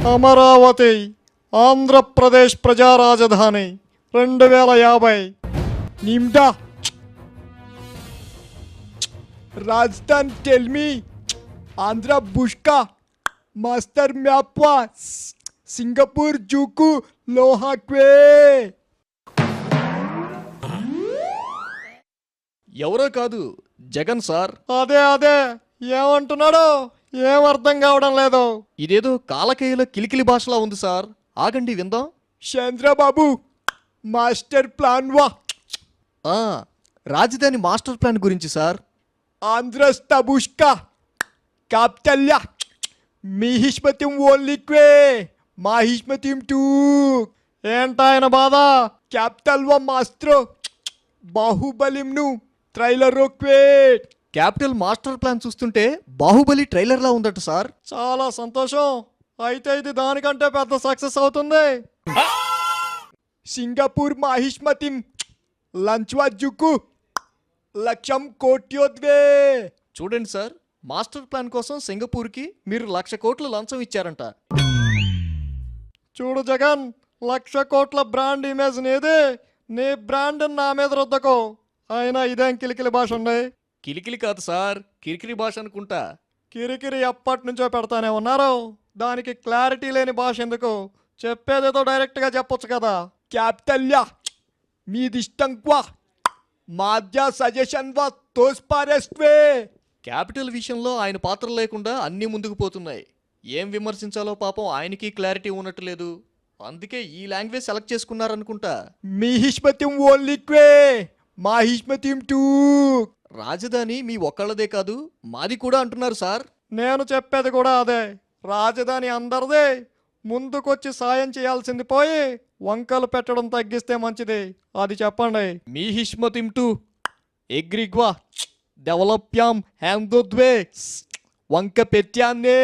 అమరావతి ఆంధ్రప్రదేశ్ ప్రజా రాజధాని 2050 నిమ్డా రాజధాని టెల్మి ఆంధ్ర బుష్కా మాస్టర్ మ్యాప్వా సింగపూర్ జూకు లోహాక్వే. ఎవరో కాదు, జగన్ సార్. అదే ఏమంటున్నాడో ఏం అర్థం కావడం లేదు. ఇదేదో కాలకేయుల కిలికిలి భాషలా ఉంది సార్. ఆగండి విందాం. చంద్రబాబు మాస్టర్ ప్లాన్ వా. రాజధాని మాస్టర్ ప్లాన్ గురించి సార్. ఆంధ్ర స్తబుష్కా కాప్తల్యా మీహిష్మతిం ఓన్లిక్వే మాహిష్మతిం టూ. ఏంటాయన బాధ? క్యాపిటల్ వ మాస్ట్రో బాహుబలింను ట్రైలర్ రోక్వే. క్యాపిటల్ మాస్టర్ ప్లాన్ చూస్తుంటే బాహుబలి ట్రైలర్లా ఉందట సార్. చాలా సంతోషం. అయితే ఇది దానికంటే పెద్ద సక్సెస్ అవుతుంది. సింగపూర్ మాహిష్మతిం లంచ్వాజుకు లక్షం కోట్యోద్వే. చూడండి సార్, మాస్టర్ ప్లాన్ కోసం సింగపూర్కి మీరు 1,00,000 కోట్లు లంచం ఇచ్చారంట. చూడు జగన్, 1,00,000 కోట్ల బ్రాండ్ ఇమేజ్ నీది. నీ బ్రాండ్ నా మీద రుద్దకో. అయినా ఇదేం కిలికిలి భాష ఉంది? కిలికిలి కాదు సార్, కిరికిరి భాష అనుకుంటా. కిరికిరి ఎప్పటి నుంచో పెడతానే ఉన్నారు. దానికి క్లారిటీ లేని భాష ఎందుకు? చెప్పేదేదో డైరెక్ట్గా చెప్పొచ్చు కదా. క్యాపిటల్యా మీదిష్టం క్వా మాధ్య సజెషన్ వా తోస్పారెస్ట్వే. క్యాపిటల్ విషయంలో ఆయన పాత్ర లేకుండా అన్నీ ముందుకు పోతున్నాయి. ఏం విమర్శించాలో పాపం ఆయనకి క్లారిటీ ఉన్నట్టు లేదు. అందుకే ఈ లాంగ్వేజ్ సెలెక్ట్ చేసుకున్నారనుకుంటా. మీహిష్మతిం ఓన్లిక్వే మాహిష్మతిం టూ. రాజధాని మీ ఒక్కళ్ళదే కాదు, మాది కూడా అంటున్నారు సార్. నేను చెప్పేది కూడా అదే. రాజధాని అందరిదే. ముందుకొచ్చి సాయం చేయాల్సింది పోయి వంకలు పెట్టడం తగ్గిస్తే మంచిది. అది చెప్పండి. మీ హిష్మతిం టు ఎగ్రిగ్వా డెవలప్యాం హ్యాందోద్వే వంక పెట్టాన్నే.